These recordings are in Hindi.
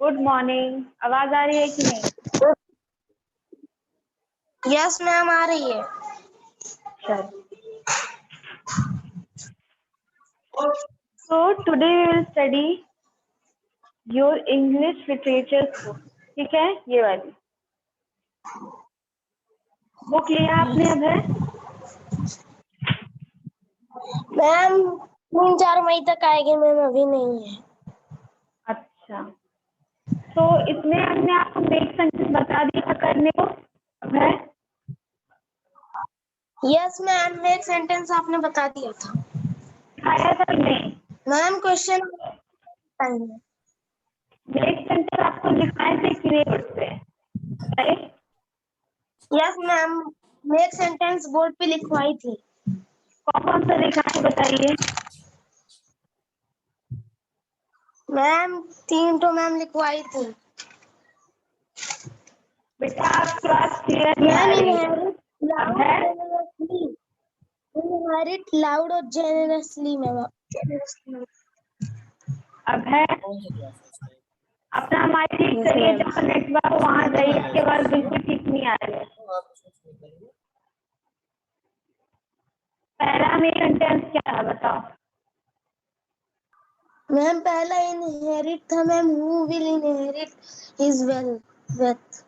Good morning. आवाज आ रही है कि नहीं? यस मैम आ रही है। चल। So today we will study your English literature book। ठीक है, ये वाली बुक लिया आपने अब है? मैम 3-4 मई तक आएगी मैम, अभी नहीं है। अच्छा, तो इसमें हमने आपको मेक सेंटेंस बता दिया करने को, अब है? यस मैम, एक सेंटेंस आपने बता दिया था। आया था कि नहीं? मैम क्वेश्चन मेक सेंटेंस आपको लिखाए थे कि नहीं बोर्ड पे? राइट? यस मैम, एक सेंटेंस बोर्ड पे लिखवाई थी। कौन सा लिखाए बताइए। मैम 3 तो मैम लिखवाई थी। बेटा आप क्लास क्लियर नहीं आ मैम रही है। अब है? इनहेरिट लाउड और जेनरसली मैम। अब है? अपना माइक ठीक यस करिए, मैम। जहाँ नेटवर्क हो वहाँ जाइए, आपके आवाज बिल्कुल ठीक नहीं आ रही है। पहला मेरा सेंटेंस क्या है बताओ? मैम पहला इनहेरिट था ma'am, who will inherit his wealth.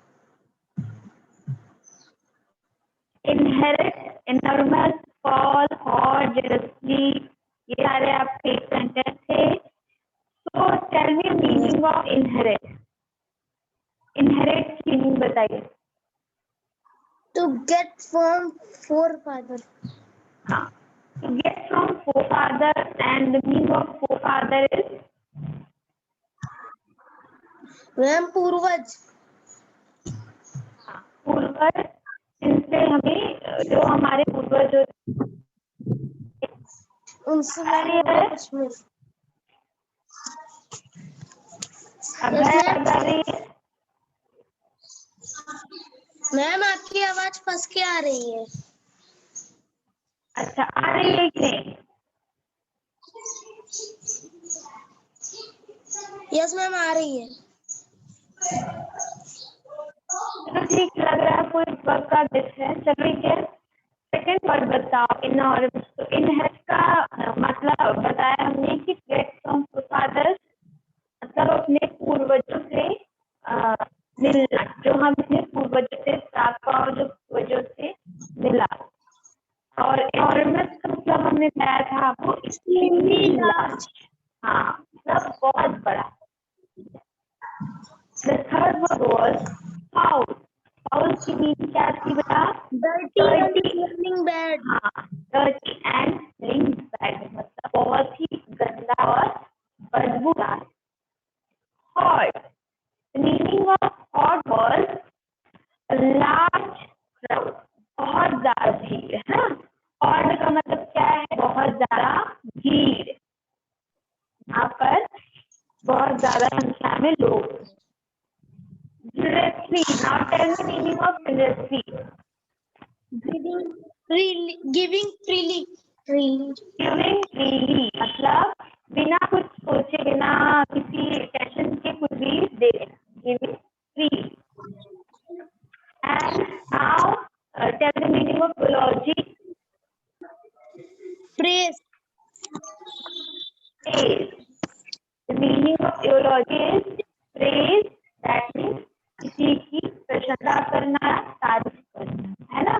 Inherit, enormous, fall, hot, jealously, ये सारे आपके सेंटेंस थे। तो tell me meaning of inherit. Inherit की मीनिंग बताइए। To get from forefather. हाँ, to get from forefather, and the meaning of forefather is ma'am पूर्वज। पूर्वज। इनसे हमें जो हमारे पूर्वज उनसे मैम है, होगा कुछ मिल। अब यस है मैम। बता रही है। मैम आपकी आवाज फंस के आ रही है। अच्छा, आ रही है कि नहीं? यस मैम आ रही है। चलो ठीक लग रहा है, कोई वर्क का दिस है। चलो ठीक है, सेकेंड वर्ड बताओ। इन और इनहेरिट का मतलब बताया हमने कि गेट फ्रॉम फादर्स, मतलब अपने पूर्वजों से मिलना, जो हम अपने पूर्वजों से प्राप्त और जो पूर्वजों से मिला। और एनवायरमेंट का मतलब हमने बताया था वो एक्सट्रीमली लार्ज। हाँ, मतलब बहुत बड़ा। The third word was foul। foul की मीनिंग क्या थी बेटा? Dirty and dirty। Smelling bad. हाँ, dirty and smelling bad, मतलब बहुत ही गंदा और बदबूदार। Hot, the meaning of hot was a large crowd, बहुत ज्यादा भीड़ है ना। hot का मतलब क्या है? बहुत ज्यादा भीड़, यहाँ पर बहुत ज्यादा संख्या में लोग। Generously, now tell me meaning of generously। Giving freely. Giving freely मतलब बिना कुछ सोचे, बिना किसी टेंशन के कुछ भी दे देना। Giving freely। And now tell the meaning of eulogy। Praise. Praise, the meaning of eulogy is praise, that means किसी की प्रशंसा करना, तारीफ करना, है ना।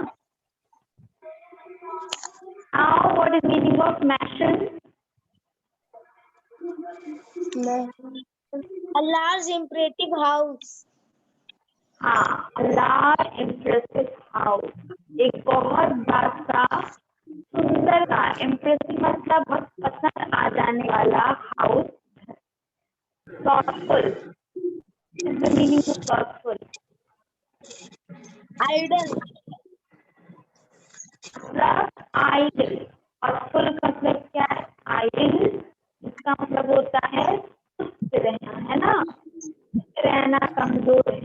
Now what is meaning of mansion? A large imperative house। हाँ, लार्ज इम्प्रेसिव हाउस, एक बहुत बड़ा सुंदर का, इम्प्रेसिव मतलब बहुत पसंद आ जाने वाला house. Thoughtful is the meaning of thoughtful. Idle. मतलब आइडल, और फुल का मतलब क्या है? आइडल, इसका मतलब होता है सुस्त रहना, है ना, रहना, कमजोर है।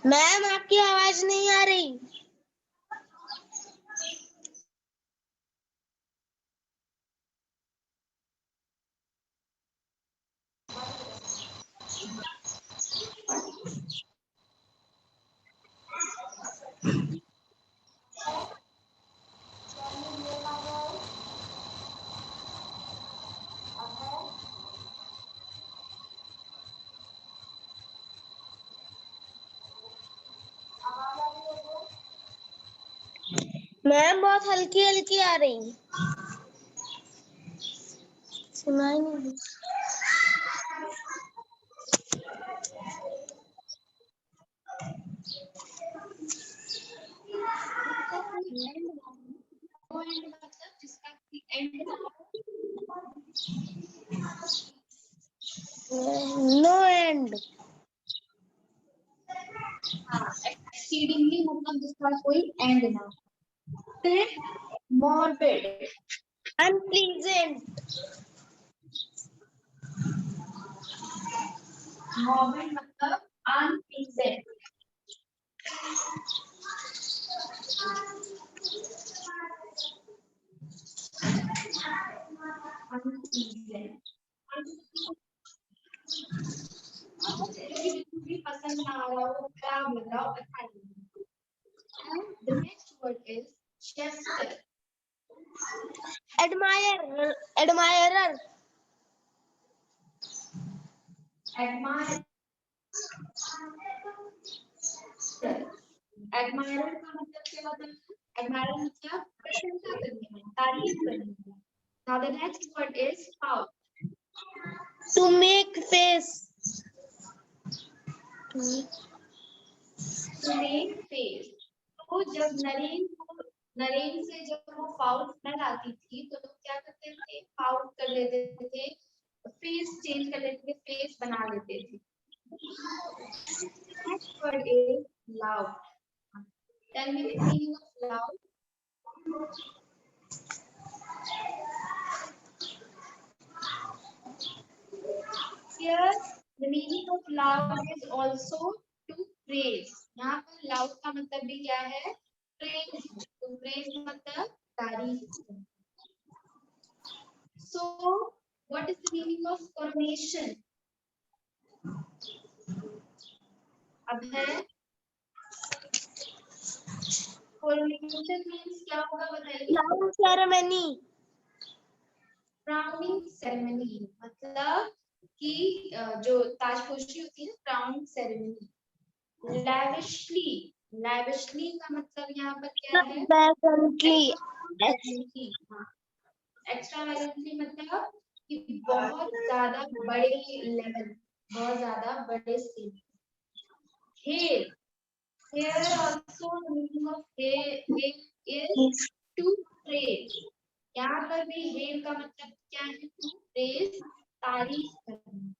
मैम आपकी आवाज आवाज नहीं आ रही। मैम बहुत हल्की हल्की आ रही, सुनाई नहीं दी। No and. एक्सीडिंगली मतलब जिसका कोई एंड ना हो। मॉर्बिड, अनप्लीजेंट, मॉर्बिड मतलब अनप्लीजेंट। पसंद ना आ रहा हो, खराब लग रहा हो, अच्छा नहीं। And the next word is Chester. Admire, admirer, Admire. Admirer का मतलब क्या होता है? Admirer मतलब प्रशंसा करने में, तारीफ करने में। Now the next word is pout. To make face, To make face. तो जब नरेन से जब वो पाउट स्मेल आती थी तो लोग क्या करते थे? पाउट कर लेते थे, फेस चेंज कर लेते थे, फेस बना लेते थे। Next word is loud. Tell me the meaning of loud. Here, the meaning of loud is also to praise. यहाँ पर loud का मतलब भी क्या है? Praise. तो praise मतलब तारीफ। So, what is the meaning of coronation? अब है coronation means क्या होगा बताइए? क्राउन सेरेमनी, क्राउनिंग सेरेमनी मतलब कि जो ताजपोशी होती है, क्राउन सेरेमनी। लैविशली, लैविशली का मतलब यहाँ पर क्या है? एक्स्ट्रावेगेंटली मतलब कि बहुत ज्यादा बड़े लेवल, बहुत ज्यादा बड़े scale. Hair, hair also meaning of hair is to praise. यहाँ पर भी हेयर का मतलब क्या है? टू प्रेज, तारीफ करना।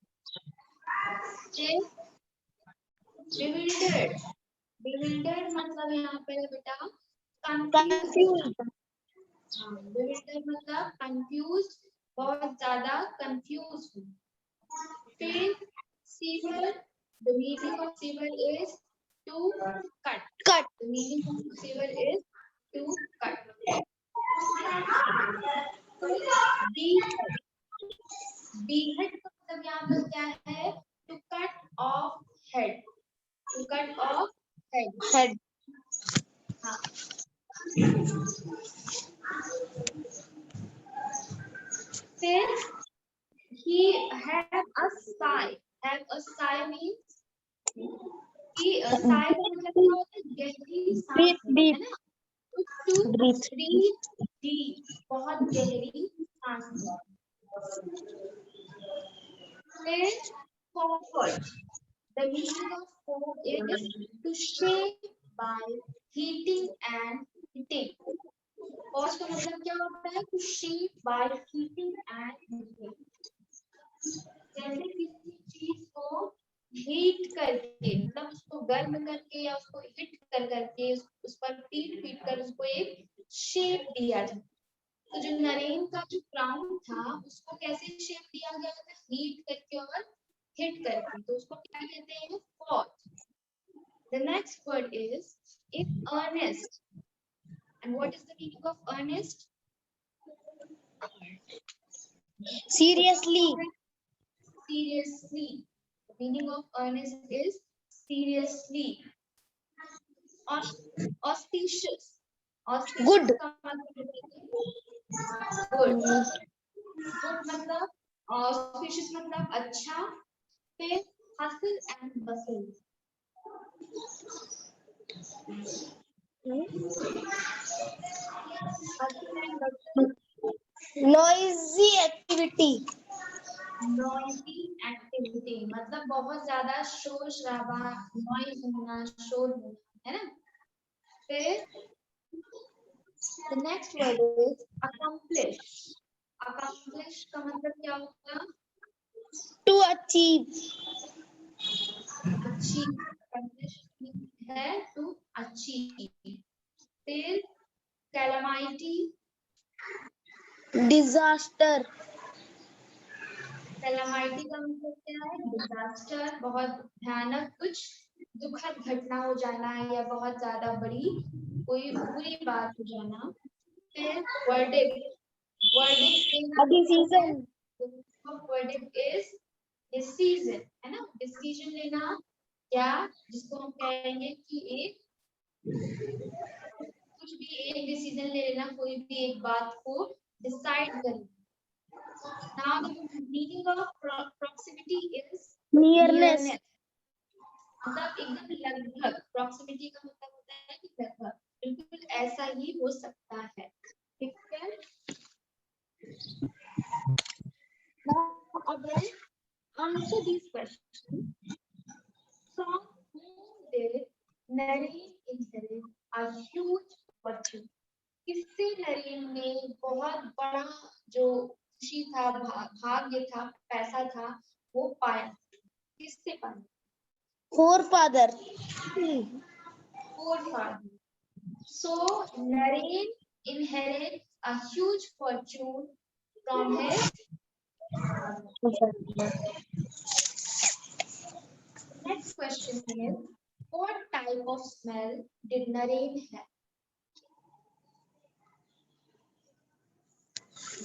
bewildered, bewildered मतलब यहाँ पर है बेटा कंफ्यूज। bewildered मतलब कंफ्यूज, बहुत ज्यादा कंफ्यूज हूँ। फिर sever, the meaning of sever is to cut. Cut, The meaning of sever is to cut. behead, behead मतलब यहाँ पर क्या है? To cut off head, to cut off head. Head, हाँ। फिर he have a sigh. Have a sigh means कि sigh का मतलब क्या होता है? गहरी सांस लेना, है ना? To ब्रीथ, breathe deep, बहुत गहरी सांस लेना। फिर forward. The meaning of forward is to shake by heating and heating. Pause का मतलब क्या होता है? To shake by heating and heating. जैसे किसी चीज को हीट करके, मतलब उसको गर्म करके या उसको हिट कर करके उस पर पीट कर उसको एक शेप दिया जाए। तो जो नरेन का जो क्राउन था उसको कैसे शेप दिया गया था? हीट करके और हिट करके। तो उसको क्या कहते हैं? Forge. The next word is in earnest. And what is the meaning of earnest? Seriously. Seriously. The meaning of earnest is seriously. Auspicious. Good. Auspicious का मतलब good. Good मतलब auspicious मतलब अच्छा. फिर hustle and bustle. Hustle and bustle. Noisy activity. Noisy activity मतलब बहुत ज्यादा शोर शराबा, नॉइज होना, शोर होना, है ना? फिर the next word is accomplish. Accomplish का मतलब क्या होगा? To achieve. Achieve. Accomplish है to achieve. फिर calamity. Disaster. कैलामिटी का मतलब क्या है? डिजास्टर, बहुत भयानक कुछ दुखद घटना हो जाना या बहुत ज्यादा बड़ी कोई बुरी बात हो जाना. फिर वर्डिक्ट. वर्डिक्ट देना Decision. वर्डिक्ट इज डिसीजन, है ना? डिसीजन लेना या जिसको हम कहेंगे कि एक कुछ भी एक डिसीजन ले लेना, कोई भी एक बात को डिसाइड करना. Now the meaning of proximity is Nearness. मतलब एकदम लगभग. Proximity का मतलब होता है कि लगभग, बिल्कुल ऐसा ही हो सकता है. ठीक है? Now again answer these questions. From whom did Naren inherit a huge fortune? किससे नरेन ने बहुत बड़ा जो खुशी था, भाग्य था, पैसा था, वो पाया? किससे पाया? Forefather. Forefather. So Naren inherits a huge fortune from his father. Next question is, what type of smell did Naren have?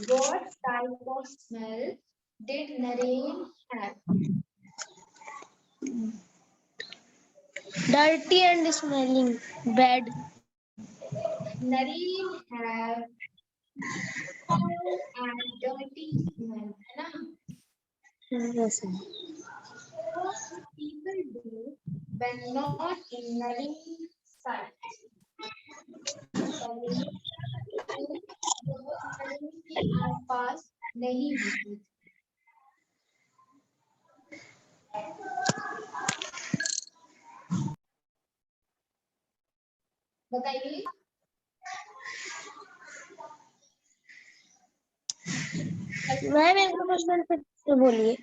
What type of smell did Naren have? Dirty and smelling bad. Naren have foul and dirty smell, है ना? Yes. What do people do when not in Naren's sight? Naren के आसपास नहीं होती. बताइए. मैम एक क्वेश्चन फिर से बोलिए.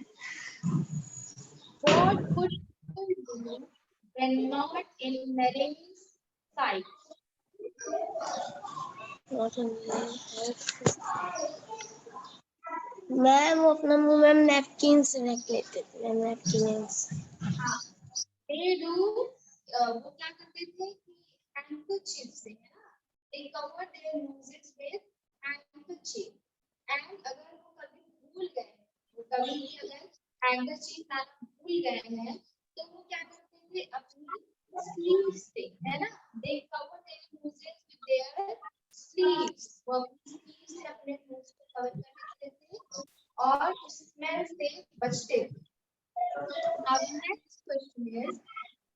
What would people do when not in Naren's sight? Ma'am वो अपना मुंह में नैपकिन से रख लेते थे. नैपकिन्स. हाँ, they do. वो क्या करते थे कि handkerchief से, है ना? They cover their noses with handkerchief. And अगर वो कभी भूल गए, वो कभी भी अगर handkerchief लाना भूल गए हैं, तो वो क्या करते थे? अपनी sleeves से, है ना? They cover their noses with their sleeves. वो अपनी sleeves से अपने nose को cover कर लेते थे और smell से बचते थे. Now the next question is,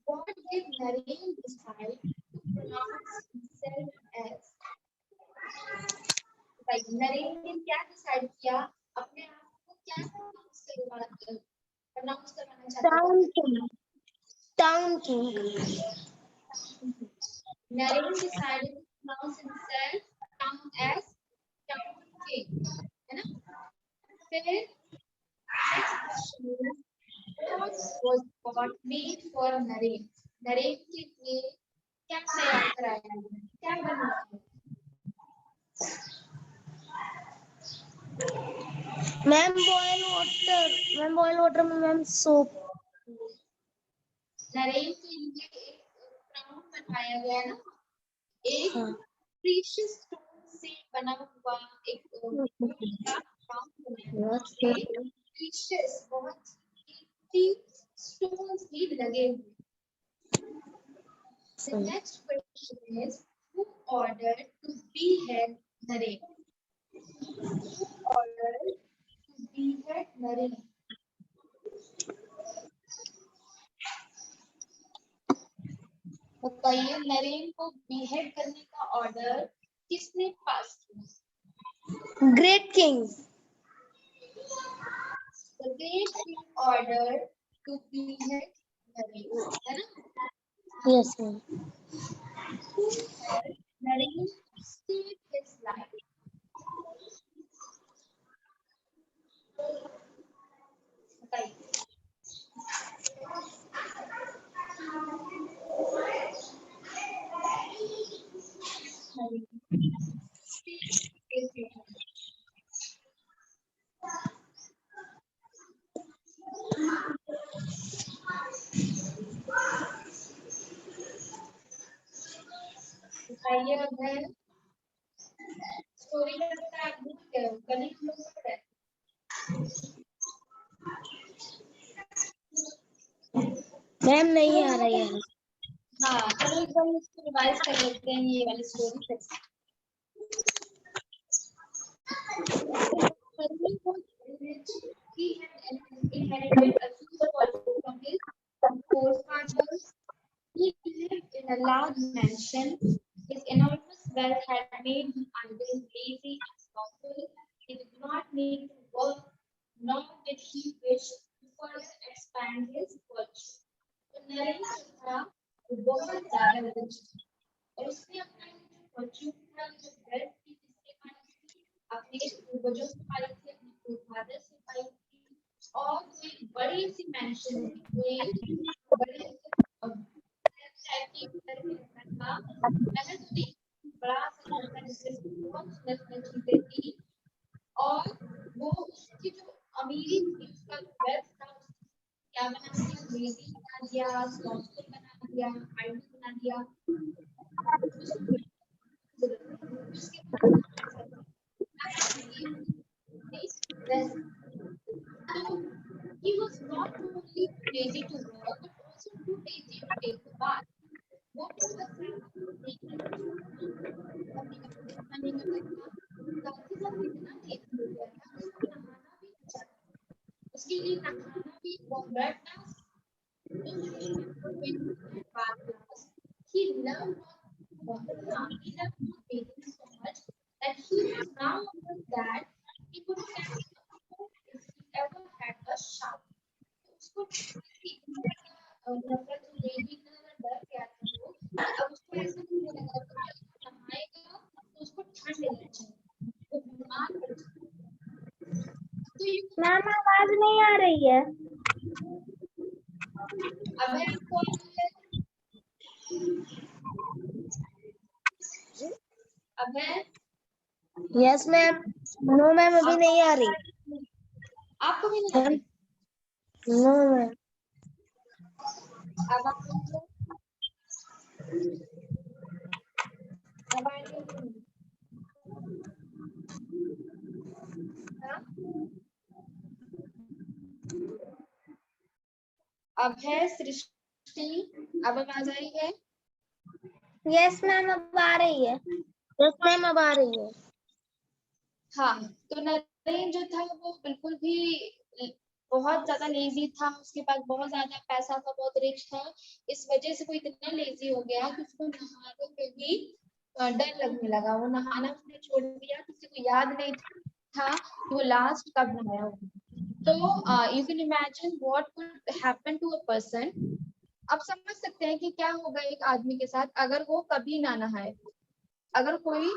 what did Naren decide to pronounce himself as? Like Naren ने क्या decide किया? अपने आप को क्या pronounce करवाना चाहता था? Town king. Naren decided to pronounce himself as Town King, है ना? फिर next question is, what was God made for Naren? Naren के लिए क्या तैयार कराया गया? क्या बनाया? Ma'am boil water. Ma'am boil water में मैम सोप. नरेन के लिए एक दिखाया गया है ना, एक हाँ। प्रीशियस स्टोन से बना हुआ एक प्रीशियस बहुत कीमती स्टोन्स भी लगे हुए। The next question is, who ordered to behead Naren? Who ordered to behead Naren? बताइए, नरेन को बीहेड करने का ऑर्डर किसने पास किया? Great king. The great king ordered to behead Naren, है ना? Yes ma'am. Naren saved his life. बताइए। बताइए अगर स्टोरी लगता है आप भूल गए हो, कल ही हम लोग पढ़ रहे मैम नहीं आ रही है। हाँ, चलो एक बार इसको रिवाइज कर लेते हैं ये वाली स्टोरी फिर से। He had inherited a huge fortune from his forefathers. He lived in a large mansion. His enormous wealth had made him idle, lazy, and slothful. He did not need to work, nor did he wish to further expand his fortune. तो नरेन जो था वो बहुत ज्यादा रिच था और उसने अपना जो फॉर्च्यून था, जो वेल्थ थी, किससे पाई थी? अपने पूर्वजों से पाई थी, अपने फोरफादर से पाई थी। और वो एक बड़ी सी मैंशन थी, वो एक बड़े टाइप की घर में रहता था। महल तो नहीं, बड़ा सा घर था जिसमें बहुत सुंदर सुंदर चीजें थी। और वो उसकी जो अमीरी थी, उसका वेल्थ था, क्या बना दिया? लेजी बना दिया, स्लॉथफुल बना दिया, आइडल बना दिया। उसके so he was not only lazy to work but also too lazy to take a bath. वो बहुत नहीं करता था, साथ ही साथ इतना lazy हो गया था उसको नहाना भी नहीं चाहता, उसके लिए नहाना भी बहुत बड़ा task. He loved bathing so much that he was now that he could carry a boat if he ever had a shower. उसको नफरत हो गई थी, इतना डर गया था वो कि अब उसको ऐसा लगने लगा कि जब नहाएगा तो उसको ठंड लग जाएगी, वो बीमार पड़ जाएगा। तो मैम आवाज नहीं आ रही है। अब है आपको अब है यस मैम। नो मैम अभी नहीं आ रही। आपको भी नहीं आ रही? No ma'am. अब आप अब आएंगे अब है सृष्टि, अब आवाज आई है? यस मैम अब आ रही है। यस मैम अब आ रही है। हाँ, तो नरेन जो था वो बिल्कुल भी बहुत ज्यादा लेजी था, उसके पास बहुत ज्यादा पैसा था, बहुत रिच था। इस वजह से वो इतना लेजी हो गया कि उसको नहाने में भी डर लगने लगा। वो नहाना उसने छोड़ दिया, किसी को याद नहीं था कि वो लास्ट कब नहाया होगा। तो you can imagine what could happen to a person. आप समझ सकते हैं कि क्या होगा एक आदमी के साथ अगर वो कभी ना नहाए। अगर कोई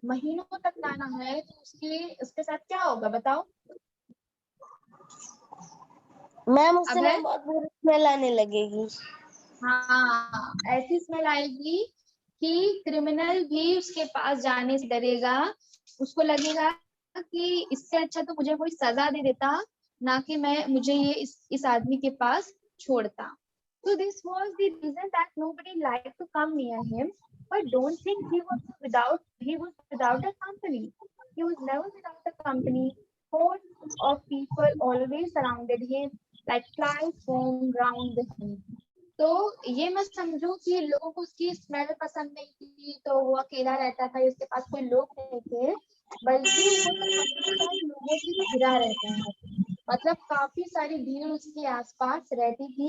महीनों तक ना नहाए तो उसके साथ क्या होगा बताओ? मैम उससे ना बहुत बुरी स्मेल आने लगेगी। हाँ, ऐसी स्मेल आएगी कि क्रिमिनल भी उसके पास जाने से डरेगा। उसको लगेगा कि इससे अच्छा तो मुझे कोई सजा दे देता, ना कि मुझे ये इस आदमी के पास छोड़ता। So this was the reason that nobody liked to come near him. But don't think he was without a company. He was never without a company. Hordes of people always surrounded him like flies formed round him. तो ये मत समझो कि लोगों को उसकी स्मेल पसंद नहीं थी तो वो अकेला रहता था, इसके पास कोई लोग नहीं थे, बल्कि वो लगातार लोगों से घिरा रहता है। मतलब काफी सारी भीड़ उसके आसपास रहती थी,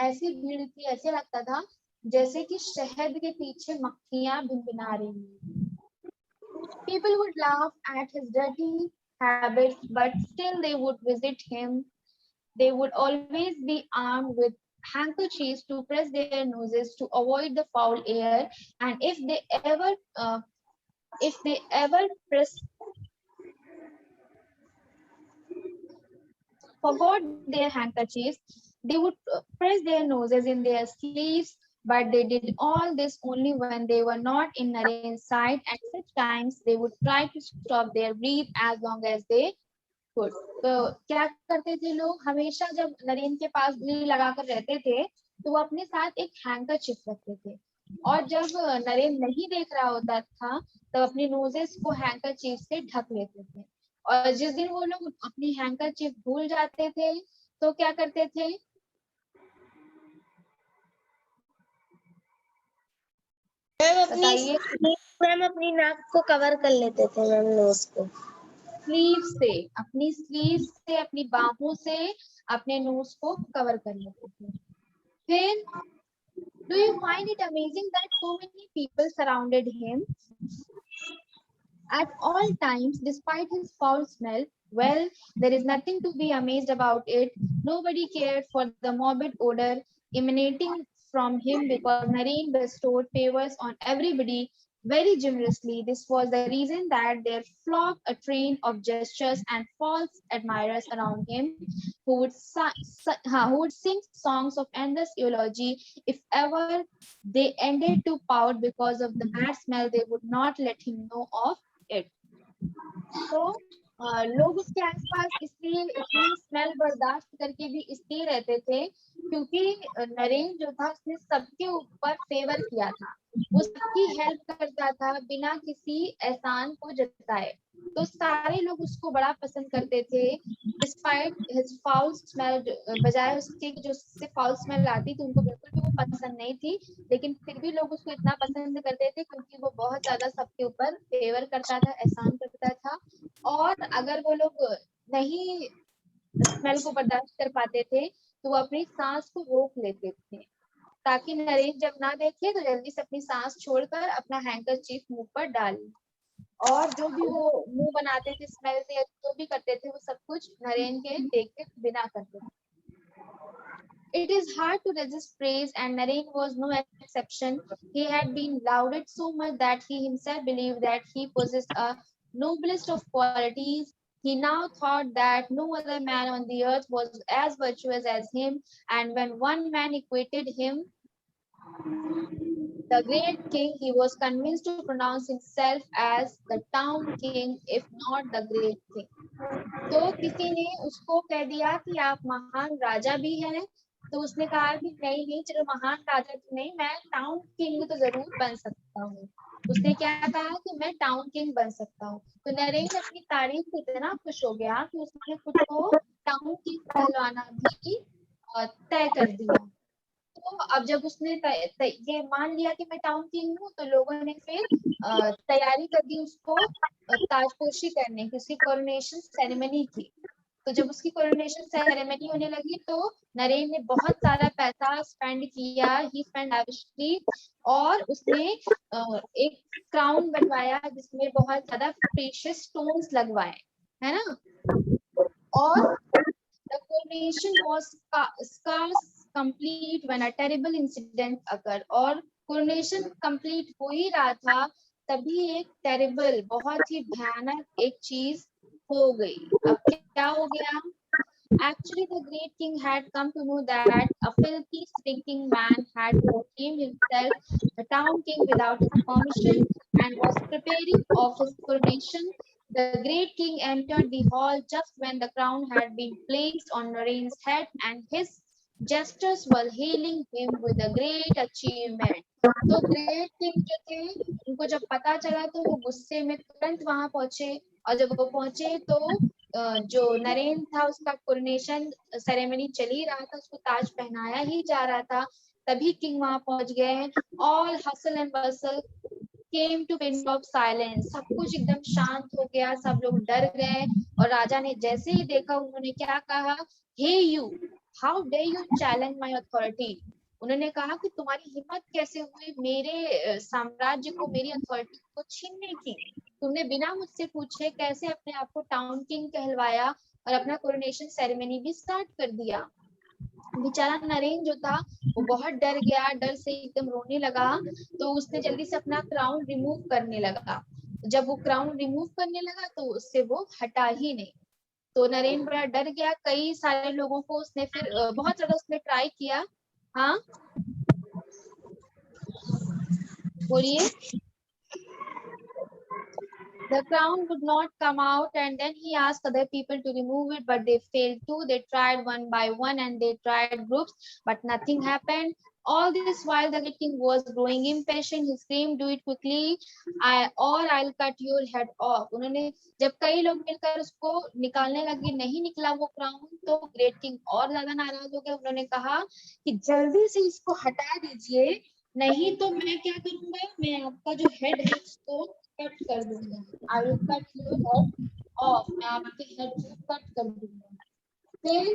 ऐसी भीड़ थी, ऐसे लगता था जैसे कि शहद के पीछे मक्खियां भिनभिना रही हैं। People would laugh at his dirty habits, but still they would visit him. They would always be armed with handkerchiefs to press their noses to avoid the foul air. And if they ever forgot their handkerchiefs, they would press their noses in their sleeves. But they did all this only when they were not in Naren's sight. At such times, they would try to stop their breath as long as they could. तो क्या करते थे लोग, हमेशा जब नरेन के पास भीड़ लगाकर रहते थे तो वो अपने साथ एक हैंकरचिफ रखते थे, और जब नरेन नहीं देख रहा होता था तब अपनी नोजेस को हैंकरचिफ से ढक लेते थे। और जिस दिन वो लोग अपनी हैंकरचिफ भूल जाते थे तो क्या करते थे, बताइए। मैम अपनी नाक को कवर कर लेते थे मैम, नोज को अपनी स्लीव से अपनी बाहों से अपने नोज को कवर कर लेते थे। फिर do you find it amazing that so many people surrounded him at all times despite his foul smell? Well, there is nothing to be amazed about it. Nobody cared for the morbid odor emanating from him because Naren bestowed favors on everybody very generously. This was the reason that there flocked a train of gestures and false admirers around him who would sing songs of endless eulogy. If ever they ended to pout because of the bad smell, they would not let him know of it. तो लोग उसके आसपास इसलिए इतनी स्मेल बर्दाश्त करके भी इसलिए रहते थे क्योंकि नरेन जो था उसने सबके ऊपर फेवर किया था, वो सबकी हेल्प करता था बिना किसी एहसान को जताए। तो सारे लोग उसको बड़ा पसंद करते थे डिस्पाइट हिज फाउल स्मेल, बजाय उसके जो उससे फाउल स्मेल आती थी उनको बिल्कुल भी वो पसंद नहीं थी, लेकिन फिर भी लोग उसको इतना पसंद करते थे क्योंकि वो बहुत ज्यादा सबके ऊपर फेवर करता था, एहसान करता था। और अगर वो लोग नहीं स्मेल को बर्दाश्त कर पाते थे तो वो अपनी सांस को रोक लेते थे ताकि नरेन जब ना देखे तो जल्दी से अपनी सांस छोड़कर अपना हैंकरचीफ मुंह पर डाले। और जो भी वो मुंह बनाते थे स्मेल से, जो भी करते थे वो सब कुछ नरेन के देखे बिना करते थे। It is hard to resist praise, and Naren was no exception. He had been lauded so much that he himself believed that he possessed a noblest of qualities. He now thought that no other man on the earth was as virtuous as him, and when one man equated him, the great king, he was convinced to pronounce himself as the town king, if not the great king. तो किसी ने उसको कह दिया कि आप महान राजा भी हैं, तो उसने कहा कि नहीं नहीं, चलो महान राजा तो नहीं, मैं टाउन किंग तो जरूर बन सकता हूँ। उसने क्या कहा कि मैं टाउन किंग बन सकता हूँ। तो नरेन अपनी तारीफ से इतना खुश हो गया कि उसने खुद को टाउन किंग कहलवाना भी तय कर दिया। तो अब जब उसने ये मान लिया कि मैं टाउन किंग हूँ तो लोगों ने फिर तैयारी कर दी उसको ताजपोशी करने की, उसकी कोरोनेशन सेरेमनी की। तो जब उसकी कोरोनेशन सेरेमनी होने लगी तो नरेन ने बहुत सारा पैसा स्पेंड किया, ही स्पेंड लैविशली, और उसने एक क्राउन बनवाया जिसमें बहुत ज्यादा प्रीशियस स्टोन्स लगवाए, है ना। और the coronation was scarce complete when a terrible incident occurred. और coronation complete हो ही रहा था तभी एक terrible, बहुत ही भयानक एक चीज हो गई। अब क्या हो गया? Actually, the great king had come to know that a filthy, stinking man had proclaimed himself the town king without his permission and was preparing of his coronation. The great king entered the hall just when the crown had been placed on Narain's head, and his gestures while hailing him with a great achievement. तो ग्रेट किंग जो थे उनको जब पता चला तो वो गुस्से में तुरंत वहां पहुंचे, और जब वो पहुंचे तो जो नरेन था उसका कोरोनेशन सेरेमनी चल ही रहा था, उसको ताज पहनाया ही जा रहा था, तभी किंग वहां पहुंच गए। All hustle and Bansal came to pin of silence, सब कुछ एकदम शांत हो गया, सब लोग डर गए। और राजा ने जैसे ही देखा उन्होंने क्या कहा, hey you, how dare you challenge my authority. उन्होंने कहा कि तुम्हारी हिम्मत कैसे हुई मेरे साम्राज्य को, मेरी अथॉरिटी को छीनने की, तुमने बिना मुझसे पूछे कैसे अपने आप को टाउन किंग कहलवाया और अपना कोरोनेशन सेरेमनी भी स्टार्ट कर दिया। बेचारा नरेन जो था वो बहुत डर गया, डर से एकदम रोने लगा, तो उसने जल्दी से अपना क्राउन रिमूव करने लगा। जब वो क्राउन रिमूव करने लगा तो उससे वो हटा ही नहीं। तो नरेन बड़ा डर गया, कई सारे लोगों को उसने फिर बहुत ज्यादा उसने ट्राई किया। हाँ बोलिए। The crown would not come out, and then he asked other people to remove it, but they failed too. They tried one by one and they tried groups, but nothing happened. All this while the king was growing impatient. He screamed, "Do it quickly, or I'll cut your head off." उन्होंने जब कई लोग मिलकर उसको निकालने लगे, नहीं निकला वो क्राउन, तो ग्रेट किंग और ज्यादा नाराज हो गए। उन्होंने कहा कि जल्दी से इसको हटा दीजिए, नहीं तो मैं क्या करूंगा, मैं आपका जो हेड है उसको कट कर दूंगा। I will cut your head of, मैं आपके हेड को कट कर दूंगा। फिर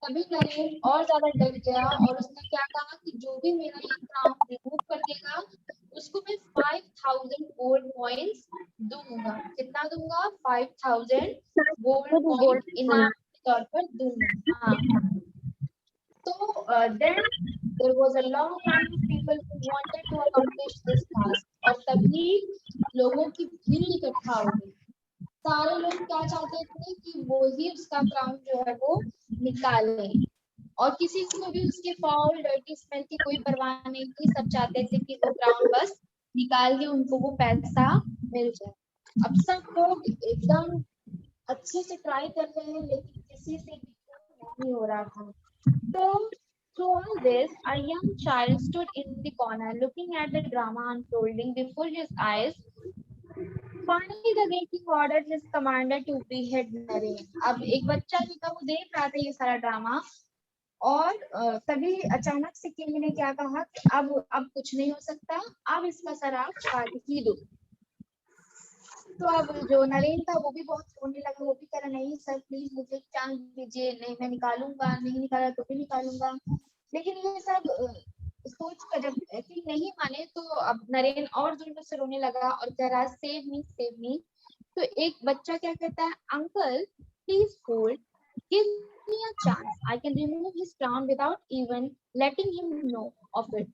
तभी नरेन और ज्यादा डर गया और उसने क्या कहा कि जो भी मेरा ये क्राउन रिमूव कर देगा उसको मैं 5000 गोल्ड कॉइन्स दूंगा। कितना दूंगा? 5000 गोल्ड कॉइन इनाम के तौर पर दूंगा। हाँ, तो then there was a long line of people who wanted to accomplish this task, और तभी लोगों की भीड़ इकट्ठा हो गई। सारे लोग क्या चाहते थे कि वो ही उसका क्राउन जो है वो निकाले, और किसी को भी उसके फाउल डर्टी स्मेल की कोई परवाह नहीं थी। सब चाहते थे कि वो क्राउन बस निकाल के उनको वो पैसा मिल जाए। अब सब लोग एकदम अच्छे से ट्राई कर रहे हैं लेकिन किसी से भी नहीं हो रहा था। So, through all this, a young child stood in the corner looking at the drama unfolding before his eyes. Finally, the great king ordered his commander to behead Naren. अब एक बच्चा जो था वो देख रहा था ये सारा ड्रामा, और तभी अचानक से किंग ने क्या कहा कि अब कुछ नहीं हो सकता, अब इसका सर आप काट ही दो। तो अब जो नरेन था वो भी बहुत रोने लगा, वो भी कह रहा नहीं सर प्लीज मुझे चांस दीजिए, नहीं मैं निकालूंगा, नहीं निकाला तो भी निकालूंगा। लेकिन ये सब सोच कर जब किंग नहीं माने तो अब नरेन और जोर से रोने लगा और कह रहा सेव मी सेव मी। तो एक बच्चा क्या कहता है, uncle please hold, give me a chance, I can remove his crown without even letting him know of it,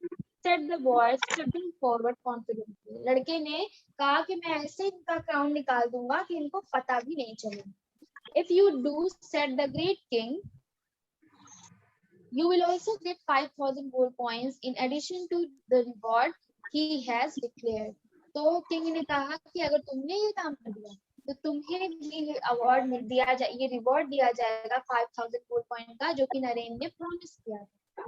said the boy stepping forward confidently. लड़के ने कहा कि मैं ऐसे इनका क्राउन निकाल दूंगा कि इनको पता भी नहीं चलेगा। If you do, said the great king, you will also get 5000 gold coins in addition to the reward he has declared. तो किंग ने कहा कि अगर तुमने ये काम कर दिया तो तुम्हें भी अवार्ड मिल दिया जाए, ये रिवॉर्ड दिया जाएगा 5000 गोल्ड कॉइन का, जो कि नरेन ने प्रॉमिस किया था।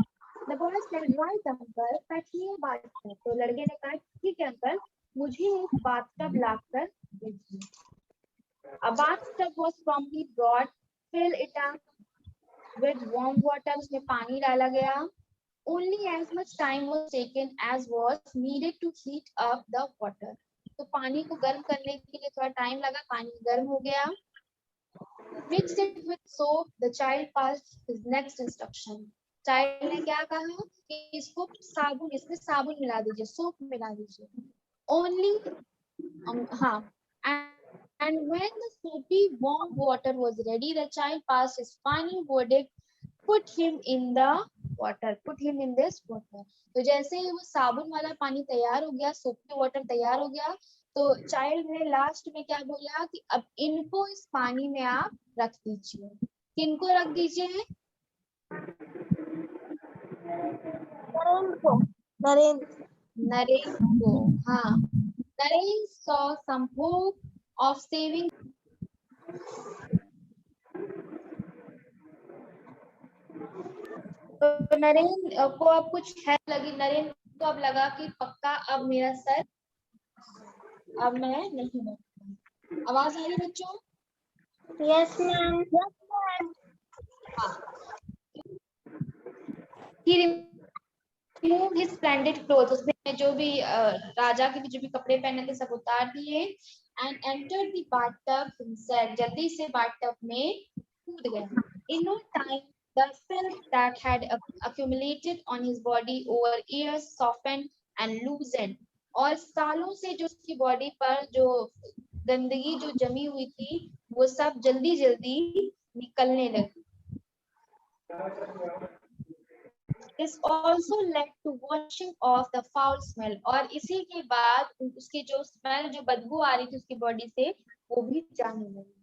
The boy said, right uncle, fetch me a bathtub. तो लड़के ने कहा ठीक है अंकल, मुझे एक बाथटब लाकर दीजिए। A bathtub was promptly brought, fill it up with warm water, उसमें पानी डाला गया। Only as much time was taken as was needed to heat up the water. तो पानी को गर्म करने के लिए थोड़ा टाइम लगा, पानी गर्म हो गया। Mix it with soap. The child passed his next instruction. Child ने क्या कहा कि इसको साबुन, इसमें साबुन मिला दीजिए, सोप मिला दीजिए। Only हाँ, and when the soapy warm water was ready, the child passed his final verdict. Put him in the water. Put him in this water. तो जैसे ही वो साबुन वाला पानी तैयार हो गया, सोपी वाटर तैयार हो गया, तो चाइल्ड ने लास्ट में क्या बोला कि अब इनको इस पानी में आप रख दीजिए। किनको रख दीजिए? नरेन को। हाँ, Naren saw some hope of saving. तो तो नरेन को अब कुछ हेल्प लगी, नरेन को अब लगा कि पक्का अब मेरा सर, अब मैं नहीं बैठूंगी। आवाज आ रही बच्चों? Yes ma'am. He removed his splendid clothes, उसने जो भी राजा के जो भी कपड़े पहने थे सब उतार दिए, and entered the bathtub himself, जल्दी से bathtub में कूद गया। In no time, the filth that had accumulated on his body over years softened and loosened, और सालों से जो उसकी बॉडी पर जो गंदगी जो जमी हुई थी वो सब जल्दी जल्दी निकलने लगी। This also led to washing off the foul smell, और इसी के बाद उसकी जो स्मेल जो बदबू आ रही थी उसकी बॉडी से वो भी जाने लगी।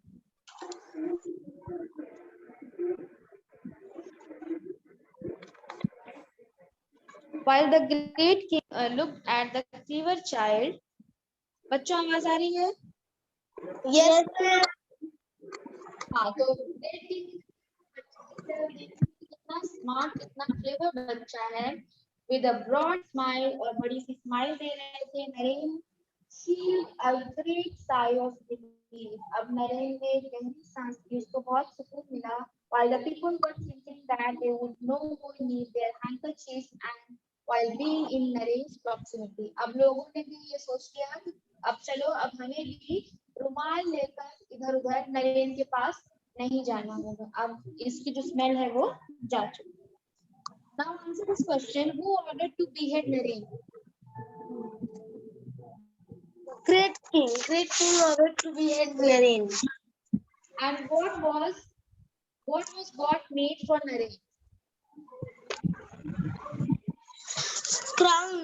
While the great king looked at the clever child, बच्चों आवाज आ रही है? Yes ma'am. हाँ, तो great king कितना स्मार्ट कितना क्लेवर बच्चा है, with a broad smile, और बड़ी सी स्माइल दे रहे थे Naren. a great sigh of relief, अब नरेन ने गहरी सांस ली, उसको बहुत सुकून मिला। While the people were thinking that they would no more need their handkerchiefs and while being in Naren's proximity, अब लोगों ने भी ये सोच लिया कि अब चलो अब हमें भी रुमाल लेकर इधर उधर नरेन के पास नहीं जाना होगा, अब इसकी जो स्मेल है वो जा चुकी है। Now answer this question, who ordered to behead Naren? Great king ordered to behead Naren. And what was God made for Naren? Crown.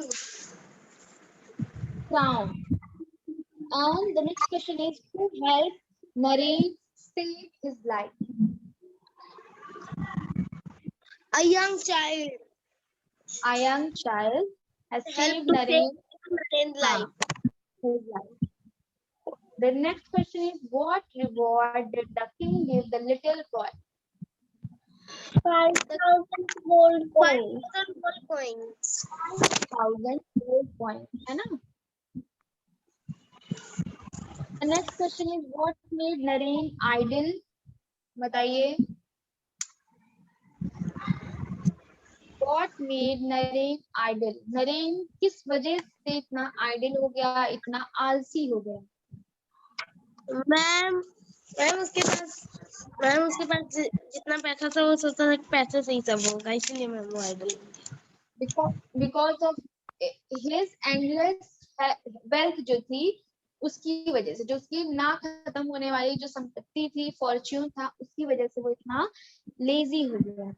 And the next question is, who helped Naren save his life? A young child. A young child has saved to Naren Naren's life. his life. The next question is, what reward did the king give the little boy? 5,000 gold coins. 5,000 gold coins, है ना? The next question is, what made Naren idle? बताइए. What made Naren idle? Naren किस वजह से इतना idle हो गया, इतना आलसी हो गया? मैम उसके पास जितना पैसा था वो सोचता था कि पैसे से ही सब होगा, इसलिए मैम वो idol. Because of his endless wealth जो थी उसकी वजह से, जो उसकी ना खत्म होने वाली जो संपत्ति थी, फॉर्च्यून था, उसकी वजह से वो इतना लेजी हो गया।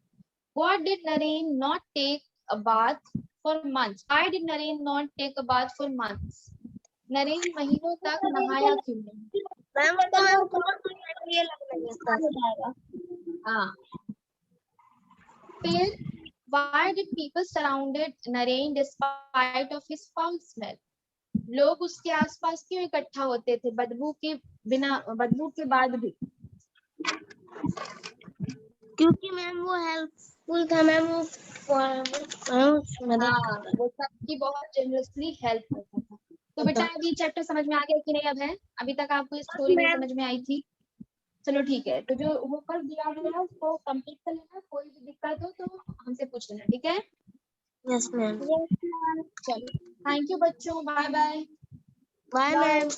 What did Naren not take a bath for months? Why did Naren not take a bath for months? Naren महीनों तक नहाया क्यों नहीं? मैम हाँ। फिर why did people surrounded Naren despite of his foul smell? लोग उसके आसपास क्यों इकट्ठा होते थे बदबू के बाद भी? क्योंकि मैम वो हेल्पफुल था मैम, वो सबकी बहुत जेनरसली हेल्प करता था। तो बेटा अभी चैप्टर समझ में आ गया कि नहीं? अब है, अभी तक आपको ये स्टोरी नहीं समझ में आई थी? चलो ठीक है, तो जो होमवर्क दिया गया है उसको कंप्लीट कर लेना, कोई भी दिक्कत हो तो हमसे पूछ लेना, ठीक है? Yes ma'am. चलो थैंक यू बच्चों, बाय बाय। Bye ma'am.